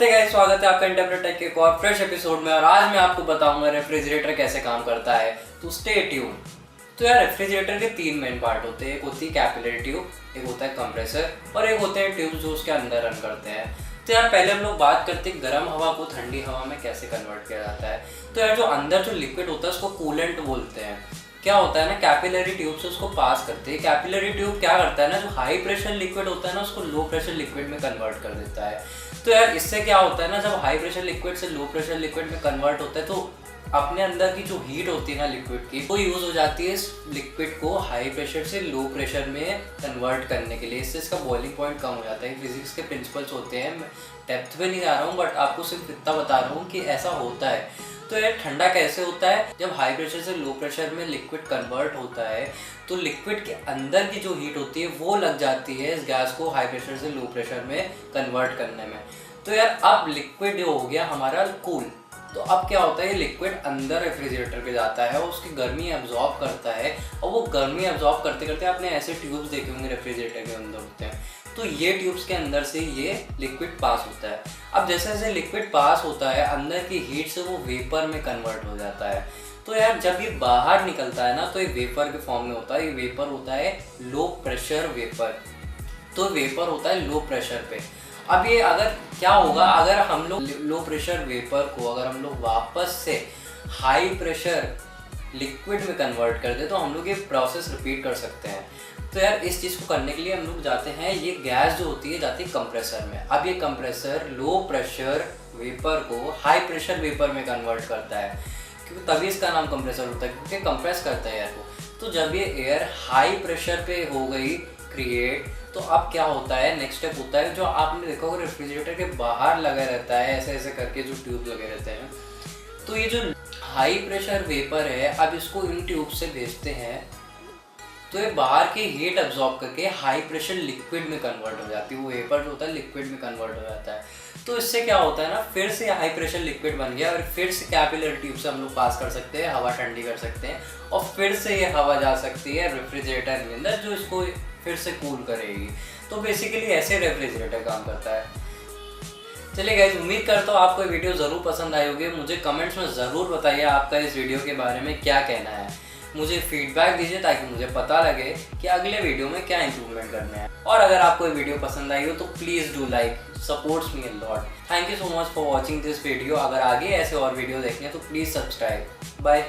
नमस्ते गाइस, स्वागत है आपका इंटरप्रेट टेक के एक और फ्रेश एपिसोड में। और आज मैं आपको बताऊंगा रेफ्रिजरेटर कैसे काम करता है, तो स्टे ट्यून। तो यार रेफ्रिजरेटर के तीन मेन पार्ट होते हैं। एक होती है कैपिलरी ट्यूब, एक होता है कंप्रेसर और एक होते हैं ट्यूब जो उसके अंदर रन करते हैं। तो यार पहले हम लोग बात करते हैं गर्म हवा को ठंडी हवा में कैसे कन्वर्ट किया जाता है। तो यार जो अंदर जो लिक्विड होता है उसको कूलेंट बोलते हैं। क्या होता है ना, कैपिलरी ट्यूब से उसको पास करते हैं। कैपिलरी ट्यूब क्या करता है ना, जो हाई प्रेशर लिक्विड होता है ना उसको लो प्रेशर लिक्विड में कन्वर्ट कर देता है। तो यार इससे क्या होता है ना, जब हाई प्रेशर लिक्विड से लो प्रेशर लिक्विड में कन्वर्ट होता है तो अपने अंदर की जो हीट होती है ना लिक्विड की, वो यूज हो जाती है इस लिक्विड को हाई प्रेशर से लो प्रेशर में कन्वर्ट करने के लिए। इससे इसका बॉइलिंग पॉइंट कम हो जाता है। फिजिक्स के प्रिंसिपल्स होते हैं, मैं डेप्थ में नहीं जा रहा हूँ बट आपको सिर्फ इतना बता रहा हूँ कि ऐसा होता है। तो यार ठंडा कैसे होता है, जब हाई प्रेशर से लो प्रेशर में लिक्विड कन्वर्ट होता है तो लिक्विड के अंदर की जो हीट होती है वो लग जाती है इस गैस को हाई प्रेशर से लो प्रेशर में कन्वर्ट करने में। तो यार अब लिक्विड हो गया हमारा कूल। तो अब क्या होता है, ये लिक्विड अंदर रेफ्रिजरेटर पे जाता है और उसकी गर्मी एब्जॉर्ब करता है। और वो गर्मी एब्जॉर्ब करते करते आपने ऐसे ट्यूब्स देखे होंगे रेफ्रिजरेटर के अंदर होते हैं, तो ये ट्यूब्स के अंदर से ये लिक्विड पास होता है। अब जैसे जैसे लिक्विड पास होता है अंदर की हीट से वो वेपर में कन्वर्ट हो जाता है। तो यार जब ये बाहर निकलता है ना तो ये वेपर के फॉर्म में होता है। ये वेपर होता है लो प्रेशर वेपर। तो वेपर होता है लो प्रेशर पे। अब ये अगर क्या होगा, अगर हम लोग लो प्रेशर वेपर को अगर हम लोग वापस से हाई प्रेशर लिक्विड में कन्वर्ट कर दे तो हम लोग ये प्रोसेस रिपीट कर सकते हैं। तो यार इस चीज़ को करने के लिए हम लोग जाते हैं, ये गैस जो होती है जाती है कंप्रेसर में। अब ये कंप्रेसर लो प्रेशर वेपर को हाई प्रेशर वेपर में कन्वर्ट करता है, क्योंकि तभी इसका नाम कंप्रेसर होता है, क्योंकि कंप्रेस करता है एयर को। तो जब ये एयर हाई प्रेशर पे हो गई क्रिएट, तो अब क्या होता है, नेक्स्ट स्टेप होता है जो आपने देखा होगा रेफ्रिजरेटर के बाहर लगा रहता है, ऐसे ऐसे करके जो ट्यूब लगे रहते हैं। तो ये जो हाई प्रेशर वेपर है अब इसको इन ट्यूब से भेजते हैं, तो ये बाहर की हीट अब्जॉर्ब करके हाई प्रेशर लिक्विड में कन्वर्ट हो जाती है। वो वेपर जो होता है लिक्विड में कन्वर्ट हो जाता है। तो इससे क्या होता है ना, फिर से हाई प्रेशर लिक्विड बन गया और फिर से कैपिलरी ट्यूब से हम लोग पास कर सकते हैं, हवा ठंडी कर सकते हैं और फिर से ये हवा जा सकती है रेफ्रिजरेटर के अंदर जो इसको फिर से कूल करेगी। तो बेसिकली ऐसे रेफ्रिजरेटर काम करता है। चलिए गाइस, उम्मीद करता हूँ आपको ये वीडियो ज़रूर पसंद आई होगी। मुझे कमेंट्स में ज़रूर बताइए आपका इस वीडियो के बारे में क्या कहना है। मुझे फीडबैक दीजिए ताकि मुझे पता लगे कि अगले वीडियो में क्या इंप्रूवमेंट करना है। और अगर आपको ये वीडियो पसंद आई हो तो please do like, supports me a lot. Thank you so much for watching this video. अगर आगे ऐसे और वीडियो देखने हैं तो प्लीज़ सब्सक्राइब। बाय।